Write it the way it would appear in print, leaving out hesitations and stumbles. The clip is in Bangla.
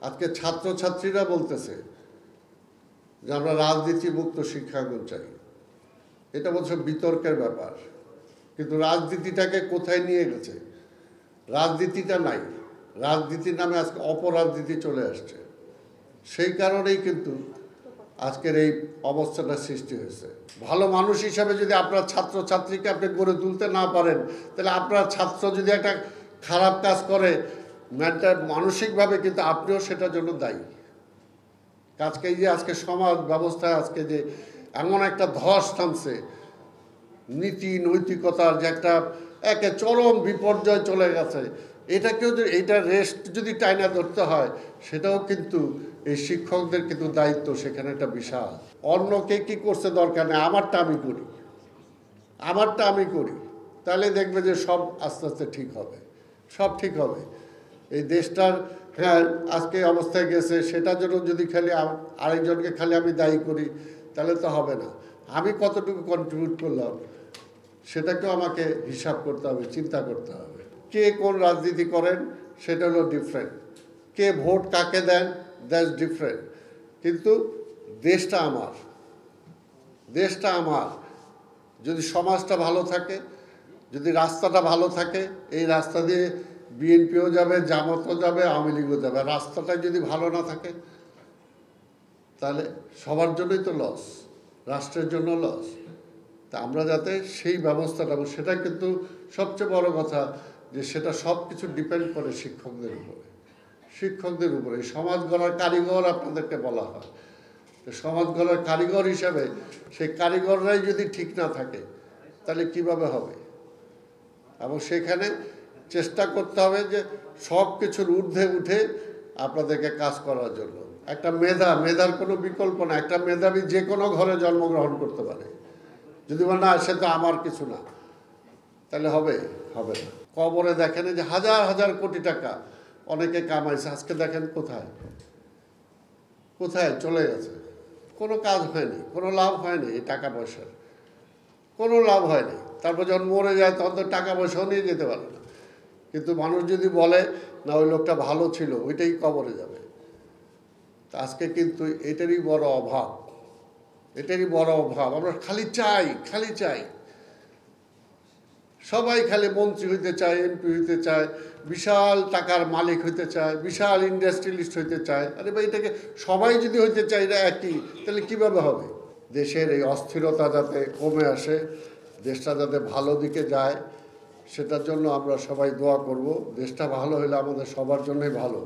আজকে ছাত্রছাত্রীরা বলতেছে যে আমরা রাজনীতি মুক্ত শিক্ষাঙ্গন চাই। এটা বলছে বিতর্কের ব্যাপার, কিন্তু রাজনীতিটাকে কোথায় নিয়ে গেছে? রাজনীতিটা নাই, রাজনীতির নামে আজকে অপরাজনীতি চলে আসছে। সেই কারণেই কিন্তু আজকের এই অবস্থাটা সৃষ্টি হয়েছে। ভালো মানুষ হিসাবে যদি আপনার ছাত্রছাত্রীকে আপনি গড়ে তুলতে না পারেন, তাহলে আপনার ছাত্র যদি একটা খারাপ কাজ করে মানসিকভাবে কিন্তু আপনিও সেটার জন্য দায়ী। আজকে এই যে আজকে সমাজ ব্যবস্থায় আজকে যে এমন একটা ধস নামছে, নীতি নৈতিকতার যে একটা একে চরম বিপর্যয় চলে গেছে, এটাকেও যদি এইটা রেস্ট যদি টাইনা ধরতে হয়, সেটাও কিন্তু এই শিক্ষকদের কিন্তু দায়িত্ব সেখানে একটা বিশাল। অন্যকে কি করছে দরকার নেই, আমারটা আমি করি, আমারটা আমি করি, তাহলে দেখবে যে সব আস্তে আস্তে ঠিক হবে, সব ঠিক হবে। এই দেশটার হ্যাঁ আজকে অবস্থায় গেছে, সেটার জন্য যদি খালি আরেকজনকে খালি আমি দায়ী করি, তাহলে তো হবে না। আমি কতটুকু কন্ট্রিবিউট করলাম সেটাকেও আমাকে হিসাব করতে হবে, চিন্তা করতে হবে। কে কোন রাজনীতি করেন সেটা হলো ডিফারেন্ট, কে ভোট কাকে দেন দ্যাটস ডিফারেন্ট, কিন্তু দেশটা আমার, দেশটা আমার। যদি সমাজটা ভালো থাকে, যদি রাস্তাটা ভালো থাকে, এই রাস্তা দিয়ে বিএনপিও যাবে, জামাতও যাবে, আওয়ামী লীগও যাবে। রাস্তাটা যদি ভালো না থাকে তাহলে সবার জন্যই তো লস, রাষ্ট্রের জন্য লস। তা আমরা যাতে সেই ব্যবস্থাটা, সেটা কিন্তু সবচেয়ে বড় কথা যে সেটা সব কিছু ডিপেন্ড করে শিক্ষকদের উপরে, শিক্ষকদের উপরে। সমাজ গড়ার কারিগর আপনাদেরকে বলা হয়, তো সমাজ গড়ার কারিগর হিসাবে সেই কারিগররাই যদি ঠিক না থাকে তাহলে কিভাবে হবে? এবং সেখানে চেষ্টা করতে হবে যে সব কিছুর ঊর্ধ্বে উঠে আপনাদেরকে কাজ করার জন্য। একটা মেধার কোনো বিকল্প না। একটা মেধাবী যে কোনো ঘরে জন্মগ্রহণ করতে পারে, যদি না সে তো আমার কিছু না, তাহলে হবে হবে না। কবরে দেখেন যে হাজার হাজার কোটি টাকা অনেকে কামাইছে, আজকে দেখেন কোথায় কোথায় চলে গেছে। কোনো কাজ হয়নি, কোনো লাভ হয়নি, এই টাকা পয়সার কোনো লাভ হয়নি। তারপর যখন মরে যায় তখন তো টাকা পয়সাও নিয়ে যেতে পারে না। কিন্তু মানুষ যদি বলে না ওই লোকটা ভালো ছিল, ওইটাই কবরে যাবে। তা আজকে কিন্তু এটারই বড় অভাব, এটারই বড় অভাব। আমরা খালি চাই, সবাই খালি মন্ত্রী হইতে চায়, এমপি হইতে চায়, বিশাল টাকার মালিক হইতে চায়, বিশাল ইন্ডাস্ট্রিয়ালিস্ট হইতে চায়। আরে ভাই, এটাকে সবাই যদি হইতে চায় এটা একই, তাহলে কীভাবে হবে? দেশের এই অস্থিরতা যাতে কমে আসে, দেশটা যাতে ভালো দিকে যায়, সেটার জন্য আমরা সবাই দোয়া করব। দেশটা ভালো হলে আমাদের সবার জন্যই ভালো।